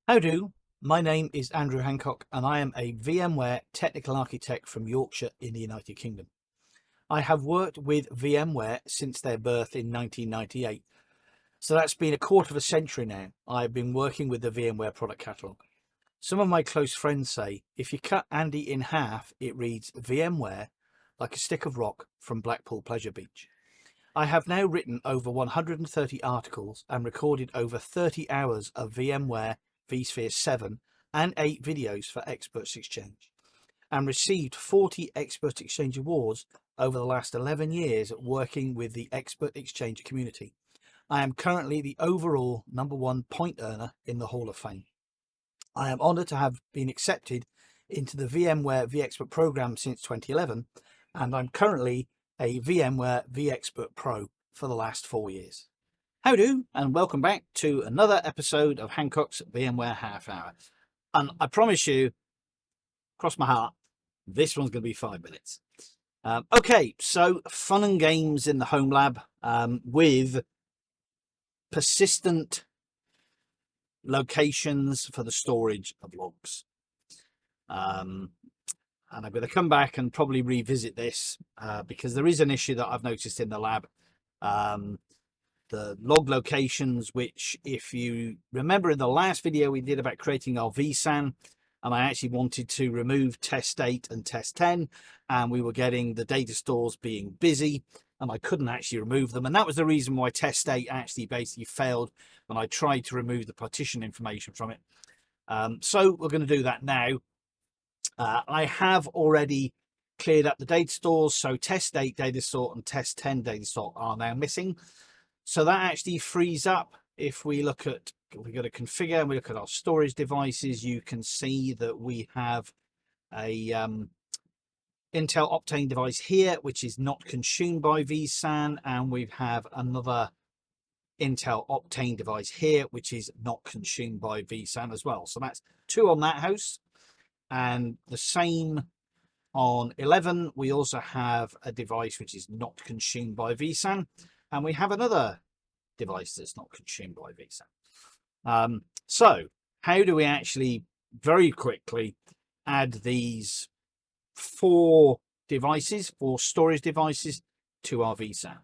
How do? My name is Andrew Hancock and I am a VMware technical architect from Yorkshire in the United Kingdom. I have worked with VMware since their birth in 1998. So that's been a quarter of a century now. I've been working with the VMware product catalogue. Some of my close friends say if you cut Andy in half, it reads VMware like a stick of rock from Blackpool Pleasure Beach. I have now written over 130 articles and recorded over 30 hours of VMware vSphere 7 and 8 videos for Experts Exchange, and received 40 Expert Exchange awards over the last 11 years working with the Expert Exchange community. I am currently the overall #1 point earner in the Hall of Fame. I am honoured to have been accepted into the VMware vExpert program since 2011, and I'm currently a VMware vExpert Pro for the last 4 years. How do, and welcome back to another episode of Hancock's VMware Half Hour. And I promise you, cross my heart, this one's going to be 5 minutes. Okay, so fun and games in the home lab with persistent locations for the storage of logs. And I'm going to come back and probably revisit this because there is an issue that I've noticed in the lab. The log locations, which if you remember in the last video we did about creating our vSAN, and I actually wanted to remove test 8 and test 10, and we were getting the data stores being busy and I couldn't actually remove them. And that was the reason why test 8 actually basically failed when I tried to remove the partition information from it. So we're going to do that now. I have already cleared up the data stores, so test 8 data store and test 10 data store are now missing. So that actually frees up. If we look at, we go to configure and we look at our storage devices, you can see that we have a Intel Optane device here, which is not consumed by vSAN, and we have another Intel Optane device here, which is not consumed by vSAN as well. So that's 2 on that host. And the same on 11, we also have a device which is not consumed by vSAN, and we have another device that's not consumed by vSAN. So how do we actually very quickly add these 4 devices, 4 storage devices to our vSAN?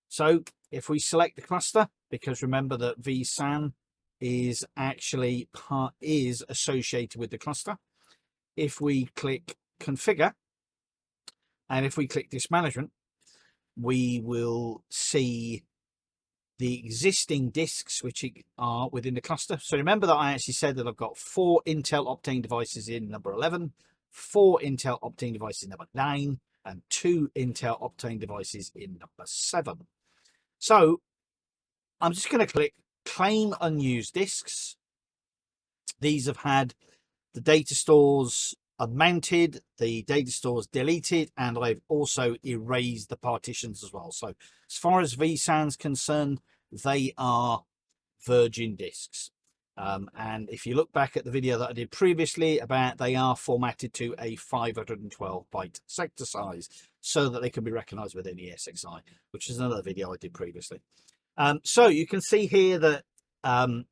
So if we select the cluster, because remember that vSAN is actually associated with the cluster. If we click configure and if we click disk management, we will see the existing disks which are within the cluster. So remember that I actually said that I've got 4 Intel Optane devices in number 11, 4 Intel Optane devices in number 9, and 2 Intel Optane devices in number 7. So I'm just going to click claim unused disks. These have had the data stores unmounted, the data stores deleted, and I've also erased the partitions as well. So as far as vSAN's concerned, they are virgin disks. And if you look back at the video that I did previously about, they are formatted to a 512 byte sector size so that they can be recognized within the ESXi, which is another video I did previously. So you can see here that VMware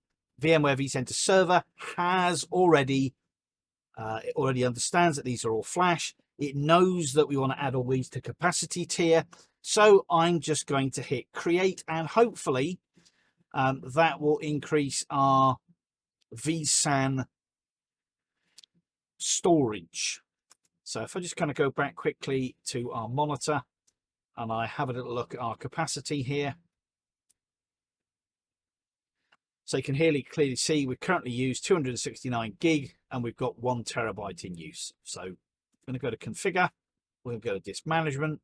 vCenter Server has already it already understands that these are all flash. It knows that we want to add all these to capacity tier. So I'm just going to hit create, and hopefully that will increase our vSAN storage. So if I just kind of go back quickly to our monitor and I have a little look at our capacity here. So you can clearly see we currently use 269 gig and we've got 1 terabyte in use. So I'm going to go to configure. We're going to go to disk management.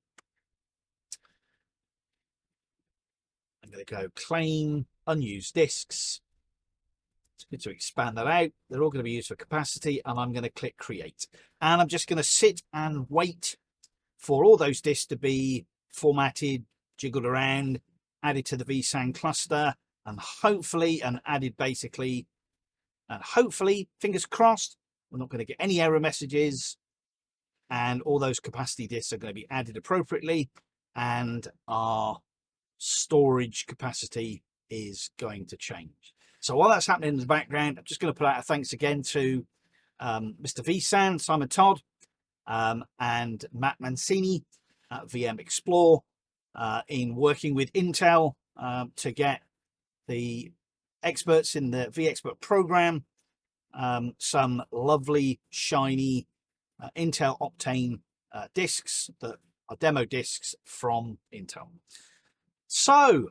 I'm going to go claim unused disks. It's good to expand that out. They're all going to be used for capacity, and I'm going to click create. And I'm just going to sit and wait for all those disks to be formatted, jiggled around, added to the vSAN cluster, and hopefully, fingers crossed, we're not going to get any error messages, and all those capacity disks are going to be added appropriately, and our storage capacity is going to change. So while that's happening in the background, I'm just going to put out a thanks again to Mr. vSAN, Simon Todd, and Matt Mancini at vExpert in working with Intel to get the experts in the vExpert program some lovely, shiny Intel Optane discs that are demo discs from Intel. So,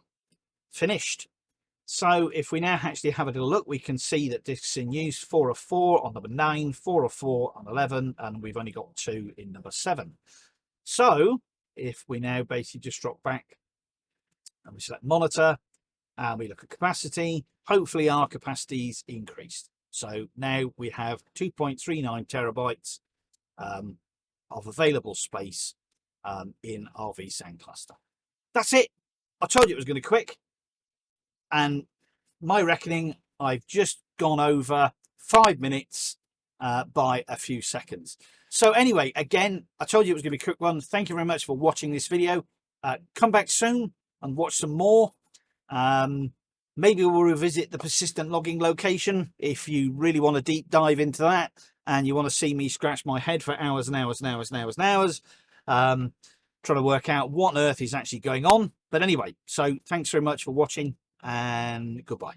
finished. So if we now actually have a little look, we can see that discs in use 4 of 4 on number 9, 4 of 4 on 11, and we've only got 2 in number 7. So if we now basically just drop back and we select monitor and we look at capacity, hopefully our capacity's increased. So now we have 2.39 terabytes of available space in our vSAN cluster. That's it. I told you it was going to be quick. And my reckoning, I've just gone over 5 minutes by a few seconds. So anyway, again, I told you it was going to be a quick one. Thank you very much for watching this video. Come back soon and watch some more. Maybe we'll revisit the persistent logging location if you really want to deep dive into that and you want to see me scratch my head for hours and hours and hours and hours and hours trying to work out what on earth is actually going on. But anyway, so thanks very much for watching and goodbye.